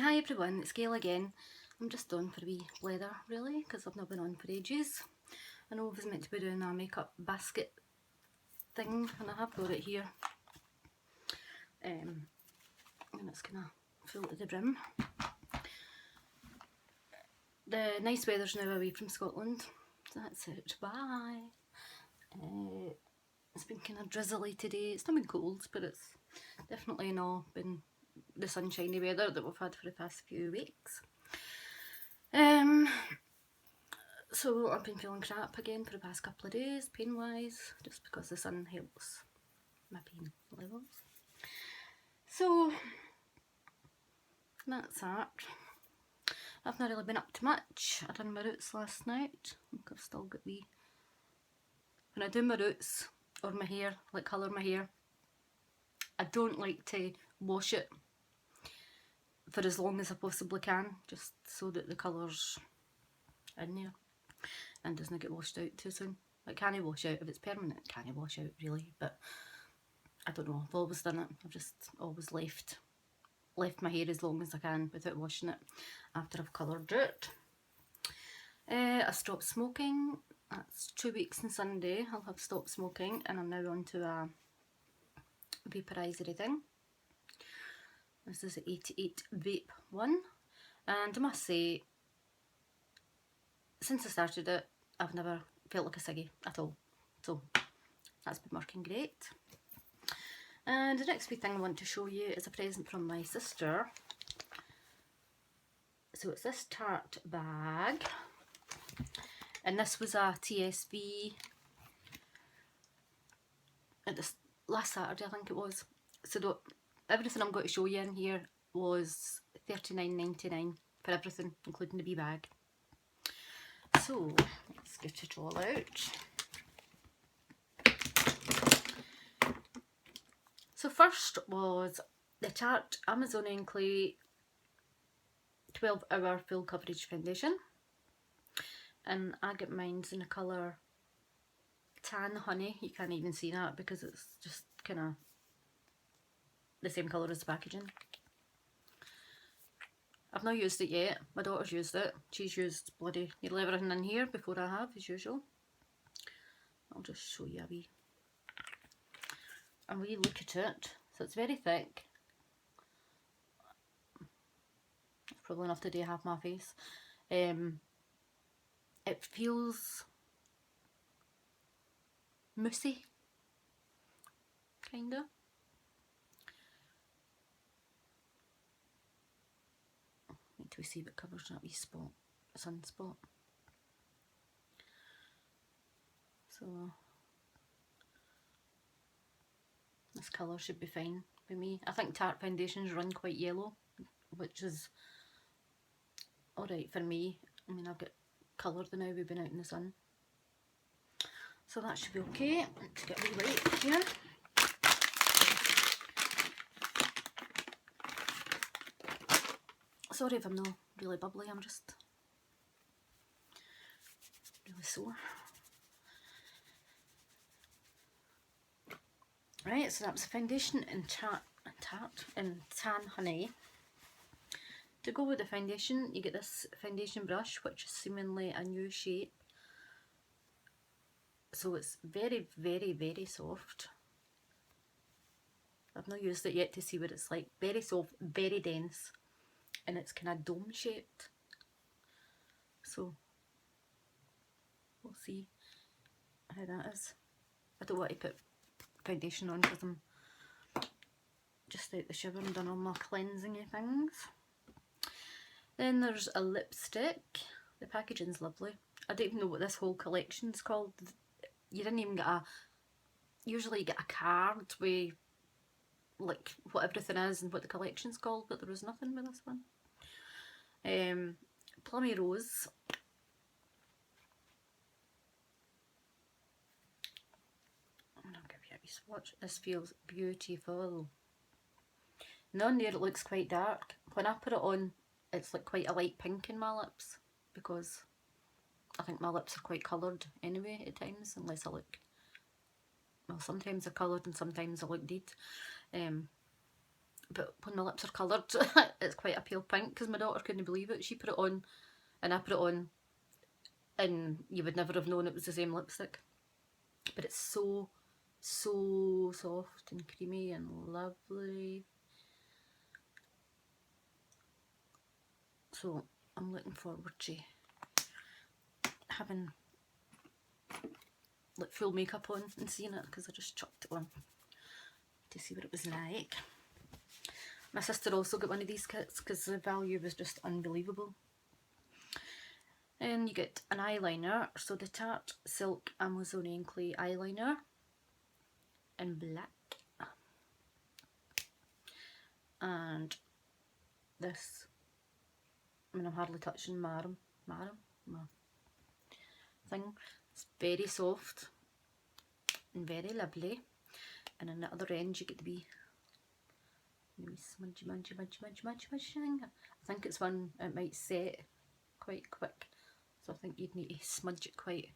Hi everyone, it's Gail again. I'm just on for a wee blether really, because I've not been on for ages. I know I was meant to be doing a makeup basket thing, and I have got it here. And it's kind of full to the brim. The nice weather's now away from Scotland, so that's it. Bye! It's been kind of drizzly today. It's not been cold, but it's definitely not been the sunshiny weather that we've had for the past few weeks. So I've been feeling crap again for the past couple of days, pain wise, just because the sun helps my pain levels. So that's that. I've not really been up to much. I done my roots last night. I think I've still got wee. When I do my roots or my hair, like colour my hair, I don't like to wash it for as long as I possibly can, just so that the colour's in there and doesn't get washed out too soon. It can't wash out if it's permanent, it can't wash out really, but I don't know, I've always done it. I've just always left my hair as long as I can without washing it after I've coloured it. I stopped smoking. That's 2 weeks on Sunday I'll have stopped smoking, and I'm now on to a vaporizer thing. This is the 88 vape one, and I must say, since I started it, I've never felt like a ciggy at all. So that's been working great. And the next wee thing I want to show you is a present from my sister. So it's this Tarte bag, and this was a TSV at this last Saturday, I think it was. So everything I'm going to show you in here was $39.99 for everything, including the wee bag. So let's get it all out. So first was the Tarte Amazonian Clay 12-hour full coverage foundation, and I get mine in the colour Tan Honey. You can't even see that because it's just kind of the same colour as the packaging. I've not used it yet. My daughter's used it. She's used bloody nearly everything in here before I have, as usual. I'll just show you a wee look at it. So it's very thick. It's probably enough to do half my face. It feels moussey, kinda. Wait till we see if it covers that wee spot, sunspot. So this colour should be fine for me. I think Tarte foundations run quite yellow, which is alright for me. I mean, I've got coloured now, we've been out in the sun. So that should be okay. Let's get a wee light here. Sorry if I'm not really bubbly, I'm just really sore. Right, so that was the foundation in Tarte and Tan Honey. To go with the foundation, you get this foundation brush, which is seemingly a new shape. So it's very, very, very soft. I've not used it yet to see what it's like. Very soft, very dense, and it's kind of dome shaped. So we'll see how that is. I don't want to put foundation on because I'm just out the shower and done all my cleansing things. Then there's a lipstick. The packaging's lovely. I don't even know what this whole collection's called. You didn't even get usually you get a card with like what everything is and what the collection's called, but there was nothing with this one. Plummy Rose. I'll give you a wee swatch. This feels beautiful. And on there it looks quite dark. When I put it on, it's like quite a light pink in my lips, because I think my lips are quite coloured anyway at times, unless I look, well, sometimes they're coloured and sometimes I look dead. but when my lips are coloured, it's quite a pale pink because my daughter couldn't believe it. She put it on and I put it on and you would never have known it was the same lipstick. But it's so, so soft and creamy and lovely. So I'm looking forward to having like full makeup on and seeing it, because I just chucked it on to see what it was like. My sister also got one of these kits because the value was just unbelievable. And you get an eyeliner, so the Tarte Silk Amazonian Clay eyeliner in black. And this, I mean, I'm hardly touching my thing. It's very soft and very lovely. And on the other end you get to be smudgy thing. I think it's one, it might set quite quick, so I think you'd need to smudge it quite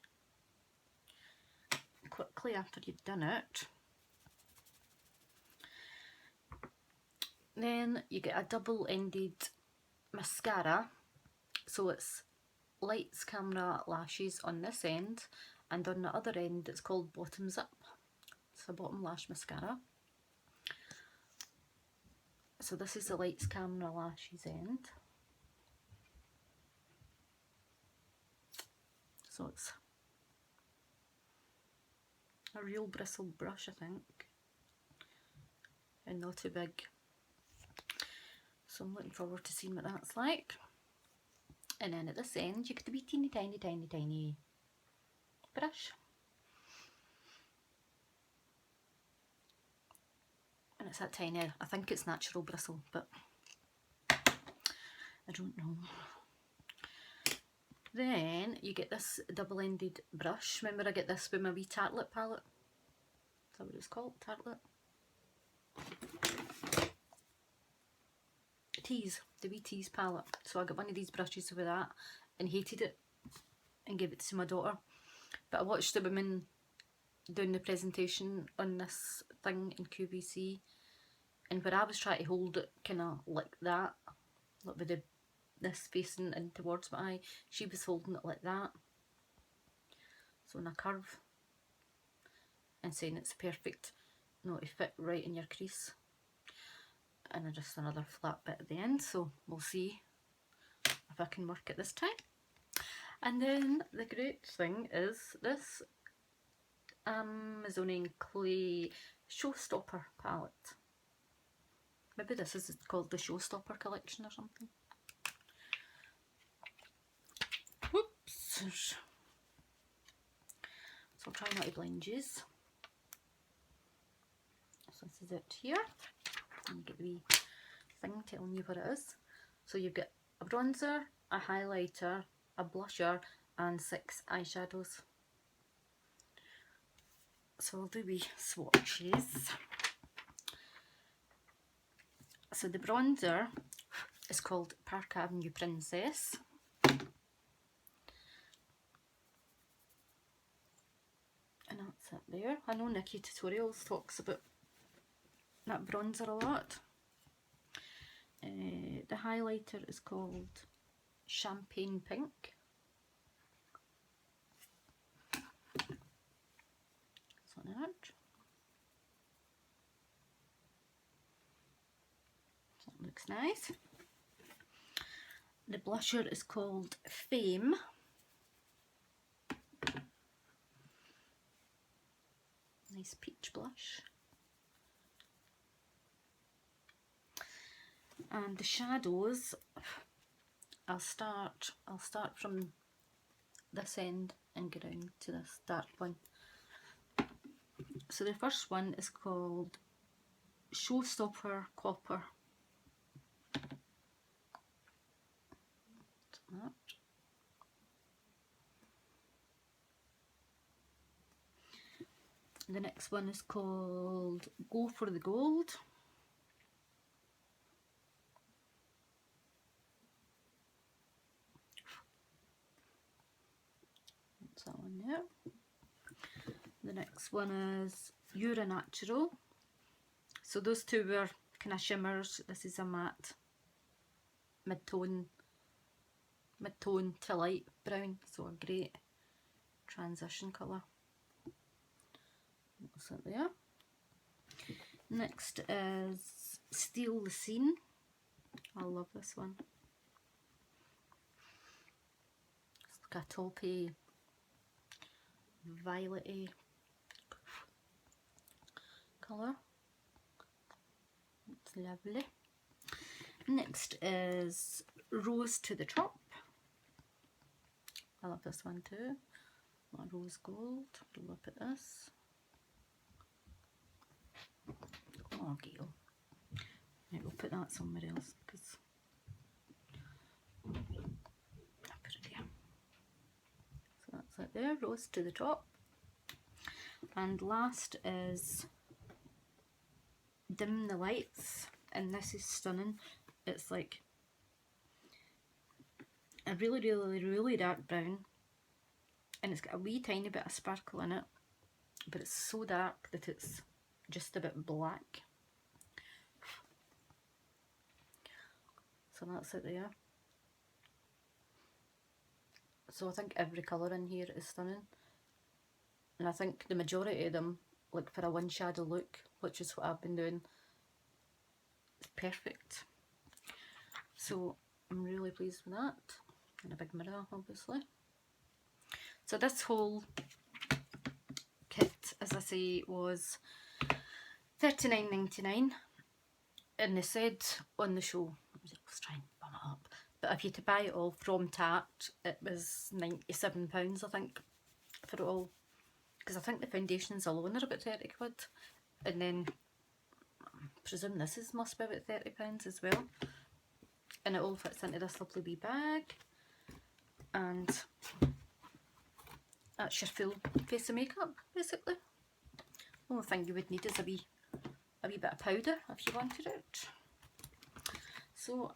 quickly after you've done it. Then you get a double-ended mascara, so it's lights, camera, lashes on this end, and on the other end it's called Bottoms Up. It's a bottom lash mascara. So this is the lights, camera, lashes end. So it's a real bristle brush, I think, and not too big. So I'm looking forward to seeing what that's like. And then at this end you get to be teeny tiny brush. And it's that tiny, I think it's natural bristle, but I don't know. Then you get this double-ended brush. Remember I get this with my wee Tartelette palette? Is that what it's called? Tartelette? Tease, the wee Tease palette. So I got one of these brushes with that and hated it and gave it to my daughter. But I watched the women doing the presentation on this thing in Qvc, and where I was trying to hold it kind of like that, like with this facing in towards my eye, she was holding it like that, so in a curve, and saying it's perfect, no, to fit right in your crease. And just another flat bit at the end, so we'll see if I can work it this time. And then the great thing is this Amazonian Clay Showstopper palette. Maybe this is called the Showstopper collection or something. Whoops. So I'll try not to blind you. So this is it here. And get the wee thing telling you what it is. So you've got a bronzer, a highlighter, a blusher, and 6 eyeshadows. So I'll do wee swatches. So the bronzer is called Park Avenue Princess. And that's it there. I know Nikki Tutorials talks about that bronzer a lot. The highlighter is called Champagne Pink. So that. So that looks nice. The blusher is called Fame. Nice peach blush. And the shadows, I'll start from this end and go down to this dark one. So the first one is called Showstopper Copper. That. The next one is called Go for the Gold. That's that one there. The next one is You're a Natural. So those two were kind of shimmers. This is a matte mid-tone to light brown, so a great transition colour. That's it there. Next is Steal the Scene. I love this one. It's like a taupey, violet-y colour. It's lovely. Next is Rose to the Top. I love this one too. My rose gold. Look at this. Oh, Gail. Right, we'll put that somewhere else because I'll put it there. So that's it there. Rose to the Top. And last is Dim the Lights, and this is stunning. It's like a really dark brown, and it's got a wee tiny bit of sparkle in it, but it's so dark that it's just a bit black. So that's it there. So I think every colour in here is stunning, and I think the majority of them, like for a one shadow look, which is what I've been doing, is perfect. So I'm really pleased with that. And a big mirror, obviously. So this whole kit, as I say, was £39.99, and they said on the show, let's try and bum it up, but if you to buy it all from Tarte, it was £97, I think, for it all, because I think the foundations alone are about 30 quid, and then I presume this must be about £30 as well, and it all fits into this lovely wee bag. And that's your full face of makeup, basically. The only thing you would need is a wee bit of powder if you wanted it. So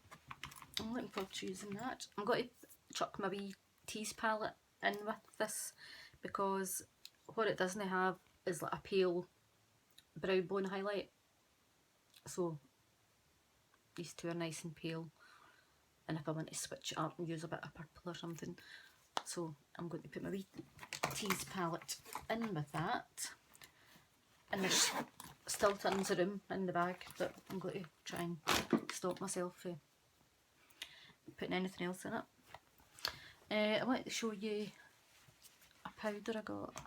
I'm looking forward to using that. I'm going to chuck my wee tease palette in with this, because what it doesn't have is like a pale brow bone highlight. So these two are nice and pale. And if I want to switch it up and use a bit of purple or something. So I'm going to put my wee tease palette in with that. And there's still tons of room in the bag, but I'm going to try and stop myself from putting anything else in it. I want to show you a powder I got.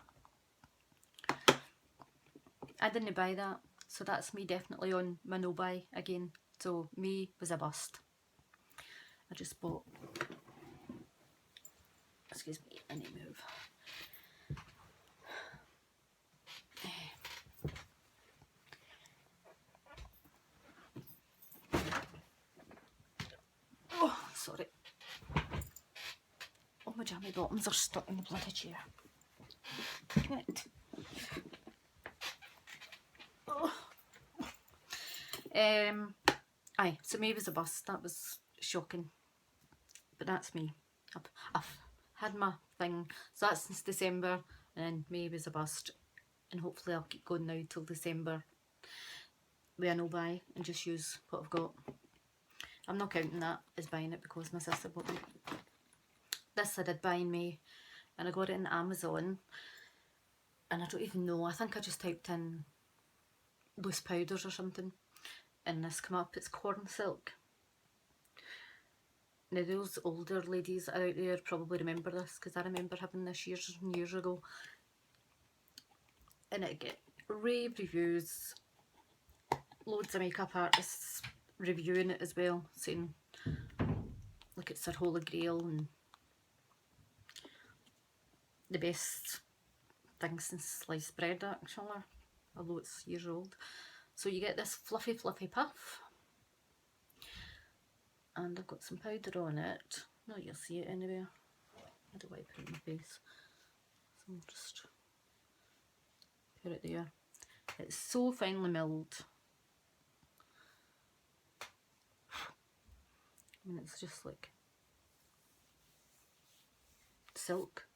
I didn't buy that, so that's me definitely on my no buy again. So me was a bust. I just bought, excuse me, I need to move. Oh, sorry. Oh, my jammy bottoms are stuck in the bloody chair. Right. Oh. Aye, so me was a bust. That was shocking. But that's me. I've had my thing, so that's since December, and May was a bust, and hopefully I'll keep going now till December with a no buy and just use what I've got. I'm not counting that as buying it because my sister bought me. This I did buy in May, and I got it on Amazon, and I don't even know, I think I just typed in loose powders or something, and this came up. It's corn silk. Now those older ladies out there probably remember this, because I remember having this years and years ago, and it get rave reviews, loads of makeup artists reviewing it as well, saying like it's their holy grail and the best thing since sliced bread actually, although it's years old. So you get this fluffy puff, and I've got some powder on it. No, you'll see it anywhere. I don't want to put it in my face, so I'll just put it there. It's so finely milled. I mean, it's just like silk.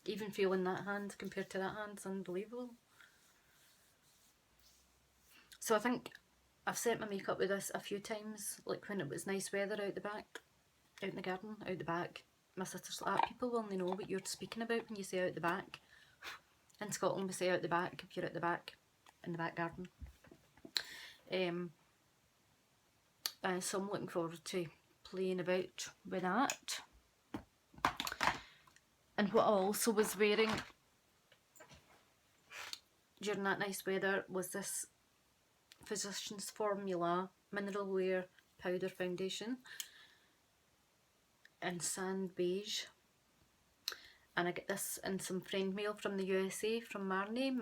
Even feeling that hand compared to that hand is unbelievable. So I think I've set my makeup with this a few times, like when it was nice weather out the back, out in the garden, out the back. My sister's like, people will only know what you're speaking about when you say out the back. In Scotland we say out the back if you're at the back, in the back garden. So I'm looking forward to playing about with that. And what I also was wearing during that nice weather was this Physicians Formula Mineral Wear Powder Foundation in Sand Beige. And I get this in some friend mail from the USA from Marnie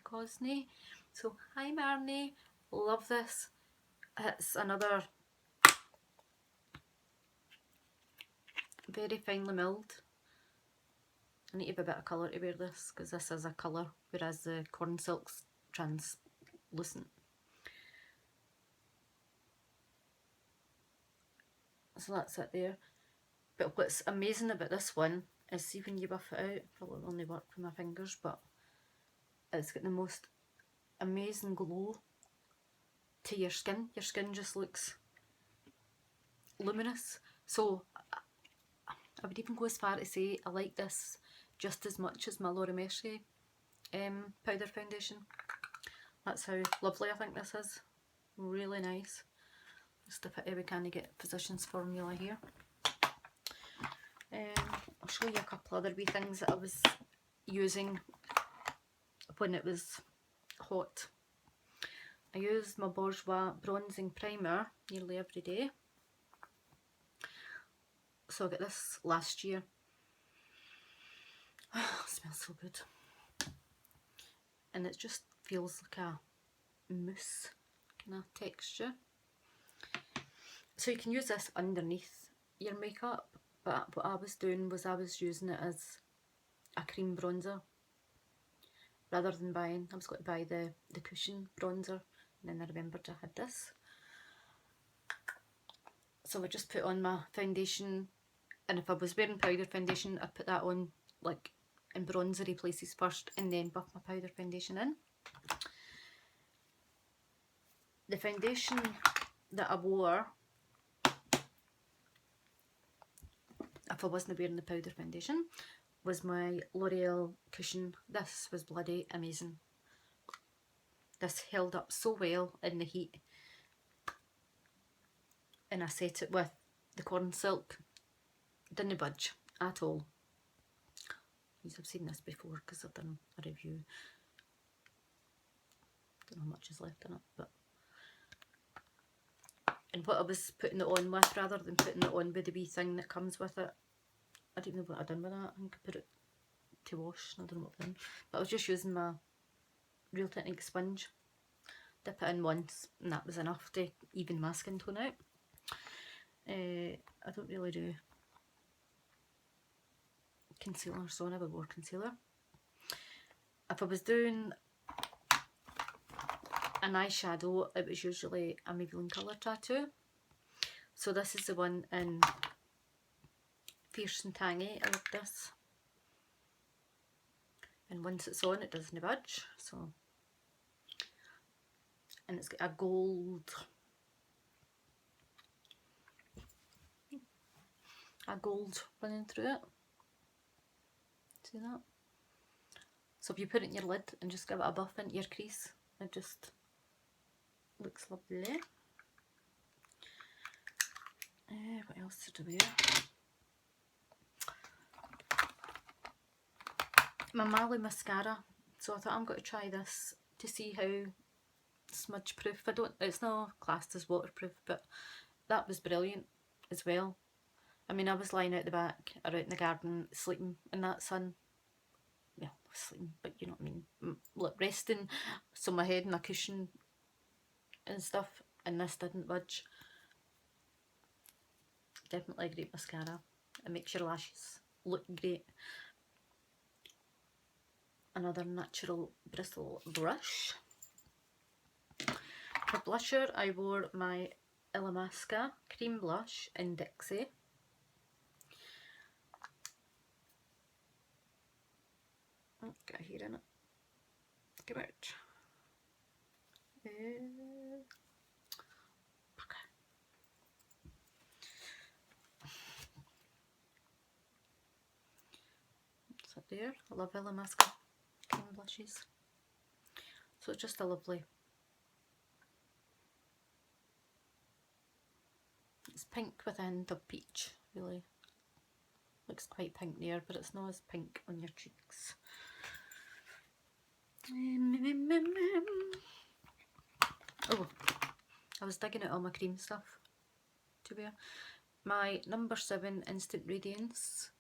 Cosney. So hi Marnie, love this. It's another very finely milled. I need to have a bit of colour to wear this because this is a colour, whereas the Corn Silk's translucent. So that's it there. But what's amazing about this one is, see when you buff it out, probably only work with my fingers, but it's got the most amazing glow to your skin. Your skin just looks luminous. So I would even go as far to say I like this just as much as my Laura Mercier powder foundation. That's how lovely I think this is. Really nice. Just a pity we can't get Physicians Formula here. I'll show you a couple other wee things that I was using when it was hot. I used my Bourjois bronzing primer nearly every day. So I got this last year. It smells so good. And it just feels like a mousse kind of texture. So you can use this underneath your makeup, but what I was doing was I was using it as a cream bronzer rather than buying. I was going to buy the cushion bronzer, and then I remembered I had this. So I just put on my foundation, and if I was wearing powder foundation, I'd put that on like in bronzery places first and then buff my powder foundation in. The foundation that I wore, if I wasn't wearing the powder foundation, was my L'Oreal cushion. This was bloody amazing. This held up so well in the heat. And I set it with the Corn Silk. Didn't budge at all. I've seen this before because I've done a review. Don't know how much is left in it, but. And what I was putting it on with, rather than putting it on with the wee thing that comes with it, I don't know what I've done with that. I think I put it to wash. I don't know what I've done. But I was just using my Real Technique sponge. Dip it in once, and that was enough to even my skin tone out. I don't really do concealer, so I never wore concealer. If I was doing an eyeshadow, it was usually a Maybelline Colour Tattoo. So this is the one in Fierce and Tangy. I love this. And once it's on, it doesn't budge. So, and it's got a gold running through it. See that? So if you put it in your lid and just give it a buff into your crease, it just looks lovely. What else did I wear? My Mali mascara. So I thought I'm going to try this to see how smudge proof. It's not classed as waterproof, but that was brilliant as well. I mean, I was lying out the back or out in the garden sleeping in that sun. Yeah, sleeping, but you know what I mean. Look, resting, so my head in a cushion and stuff, and this didn't budge. Definitely a great mascara. It makes your lashes look great. Another natural bristle brush. For blusher, I wore my Illamasqua cream blush in Dixie. Got a hair in it. Come out. Okay. That's it there. I love Illamasqua cream blushes. So it's just a lovely, it's pink with a hint of peach, really. Looks quite pink there, but it's not as pink on your cheeks. Oh, I was digging out all my cream stuff to wear. My number 7 Instant Radiance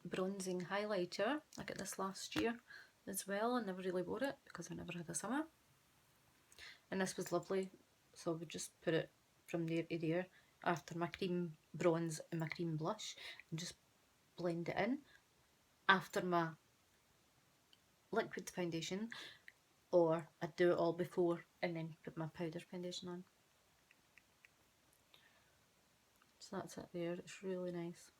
bronzing highlighter. I got this last year as well. I never really wore it because I never had a summer. And this was lovely, so I would just put it from there to there after my cream bronze and my cream blush and just blend it in after my liquid foundation, or I'd do it all before and then put my powder foundation on. So that's it there, it's really nice.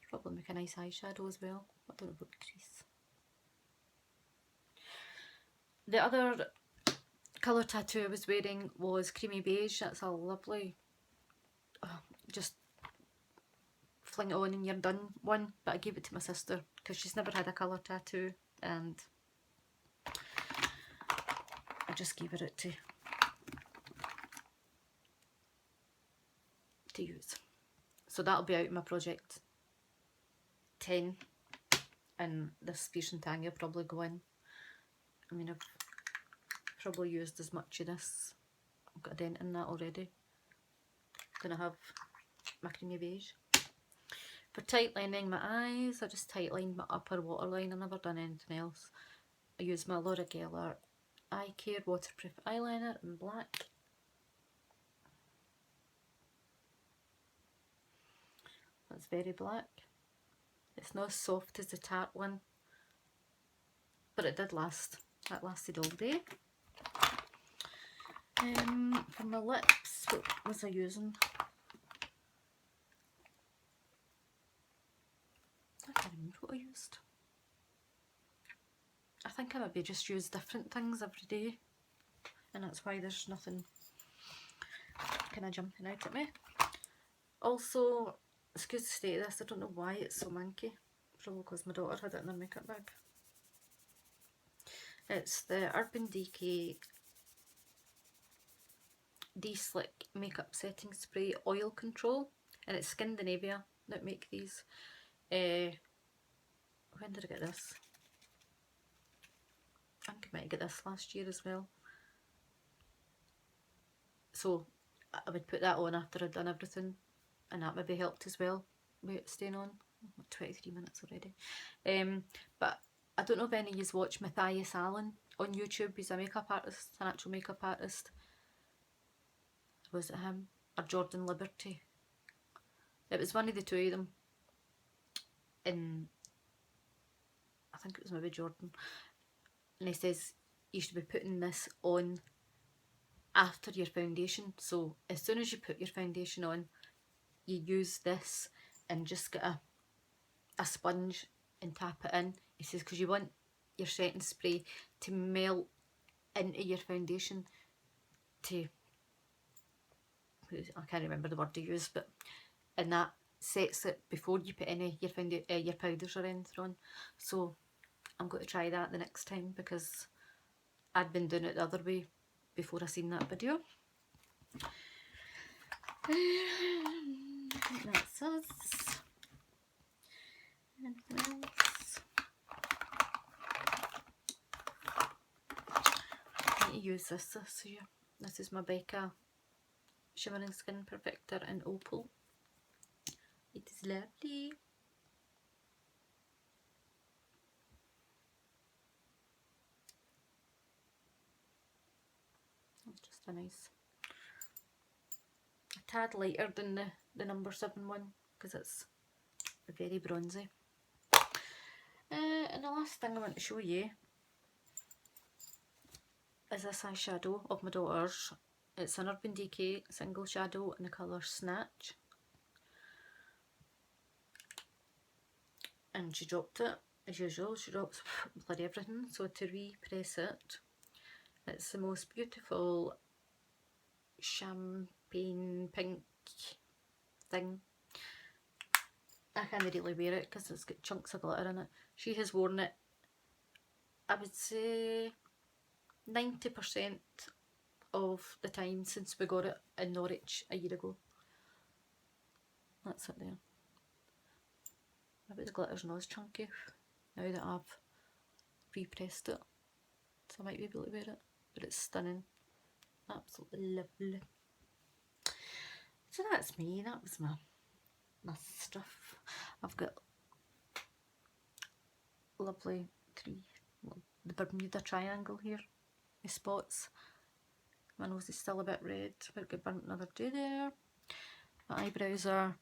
Probably make a nice eyeshadow as well. I don't know about the crease. The other colour tattoo I was wearing was Creamy Beige. That's a lovely, just fling it on and you're done one, but I gave it to my sister because she's never had a colour tattoo and I just gave her it to use. So that'll be out in my project 10 and this Fierce and Tang will probably go in. I mean, I've probably used as much of this. I've got a dent in that already. I'm going to have my Creamy Beige. For tightlining my eyes, I just tightlined my upper waterline. I've never done anything else. I use my Gail Eye Care waterproof eyeliner in black. That's very black. It's not as soft as the Tarte one, but it did last. That lasted all day. For my lips, what was I using? I can't remember what I used. I think I maybe just use different things every day, and that's why there's nothing kind of jumping out at me. Also, excuse the state of this, I don't know why it's so manky. Probably because my daughter had it in her makeup bag. It's the Urban Decay De-Slick Makeup Setting Spray Oil Control, and it's Scandinavia that make these. When did I get this? I think I might get this last year as well. So I would put that on after I'd done everything, and that maybe helped as well with it staying on. 23 minutes already. But I don't know if any of you watch Matthias Allen on YouTube. He's a makeup artist, an actual makeup artist. Was it him? Or Jordan Liberty? It was one of the two of them. And I think it was maybe Jordan. And he says you should be putting this on after your foundation. So as soon as you put your foundation on, you use this and just get a sponge and tap it in. He says because you want your setting spray to melt into your foundation to, I can't remember the word to use, but, and that sets it before you put any your powders or anything on. So I'm going to try that the next time because I'd been doing it the other way before I seen that video. That's us. Anything else? I need to use this here. This is my Becca Shimmering Skin Perfector in Opal. It is lovely. It's just a nice, a tad lighter than the number 7 one because it's very bronzy. And the last thing I want to show you is this eyeshadow of my daughter's. It's an Urban Decay single shadow in the colour Snatch. And she dropped it as usual, she drops bloody everything. So to repress it, it's the most beautiful champagne pink thing. I can't really wear it because it's got chunks of glitter in it. She has worn it, I would say, 90% of the time since we got it in Norwich a year ago. That's it there. Maybe the glitter's not as chunky now that I've repressed it, so I might be able to wear it, but it's stunning. Absolutely lovely. So that's me, that was my stuff. I've got lovely the Bermuda Triangle here, my spots. My nose is still a bit red, but got burnt another day there. My eyebrows are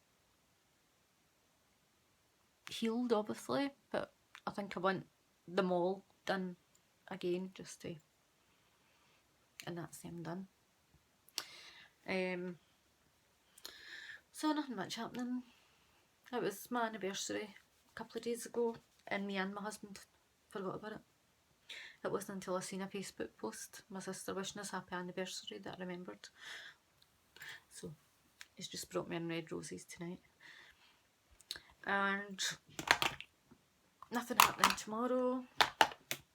healed obviously, but I think I want them all done again just to, and that's them done. So nothing much happening. It was my anniversary a couple of days ago and me and my husband forgot about it. It wasn't until I seen a Facebook post, my sister wishing us happy anniversary, that I remembered. So it's just brought me in red roses tonight. And nothing happening tomorrow.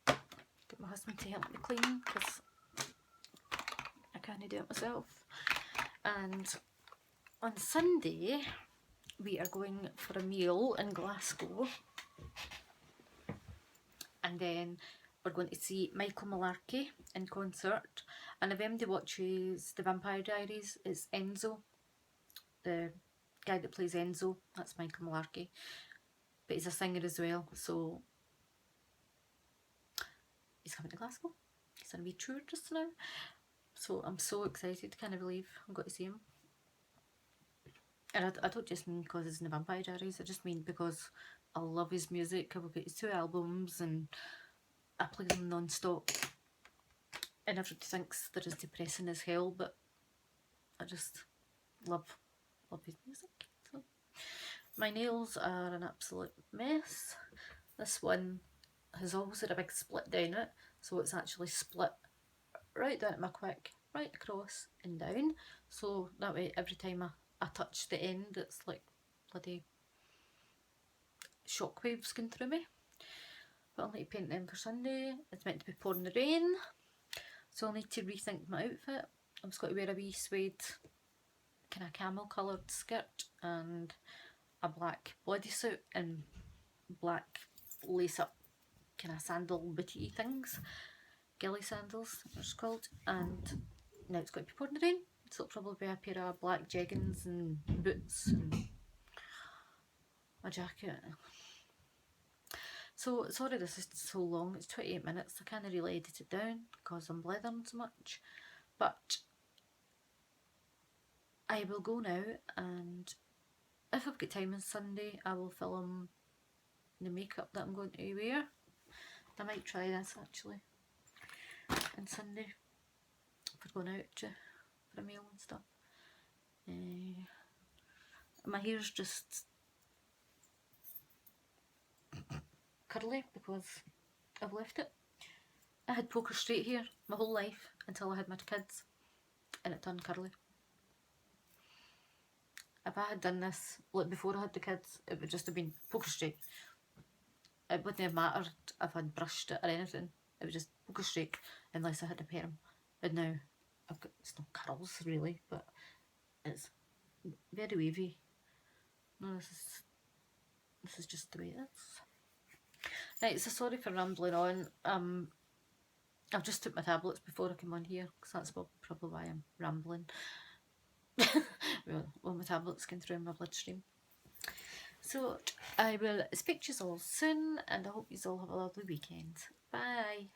Get my husband to help me clean because I can't do it myself. And on Sunday we are going for a meal in Glasgow, and then we're going to see Michael Malarkey in concert. And if anybody watches The Vampire Diaries, it's Enzo, the guy that plays Enzo, that's Michael Malarkey, but he's a singer as well, so he's coming to Glasgow. He's on a wee tour just now, so I'm so excited, can't believe I'm going to see him. And I don't just mean because it's in The Vampire Diaries, I just mean because I love his music. I've got his 2 albums and I play them non-stop, and everybody thinks they're as depressing as hell, but I just love his music. So my nails are an absolute mess. This one has always had a big split down it, so it's actually split right down at my quick, right across and down, so that way every time I touch the end it's like bloody shockwaves going through me. But I'll need to paint them for Sunday. It's meant to be pouring the rain, so I'll need to rethink my outfit. I'm just going to wear a wee suede kind of camel coloured skirt and a black bodysuit and black lace up kind of sandal booty things, ghillie sandals they're called. And now it's going to be pouring the rain, so it'll probably be a pair of black jeggings and boots and a jacket. So sorry this is so long, it's 28 minutes, I can't really edit it down because I'm blethering so much, but I will go now, and if I've got time on Sunday I will film the makeup that I'm going to wear. I might try this actually on Sunday if we're going out for a meal and stuff. My hair's just curly because I've left it. I had poker straight hair my whole life until I had my kids and it turned curly. If I had done this like before I had the kids, it would just have been poker straight. It wouldn't have mattered if I'd brushed it or anything. It was just poker straight unless I had a perm. And now I've got, it's not curls really, but it's very wavy. No, this is just the way it is. Right, so sorry for rambling on. I've just took my tablets before I came on here, because that's probably why I'm rambling. Well, my tablets came through in my bloodstream. So I will speak to you all soon, and I hope you all have a lovely weekend. Bye.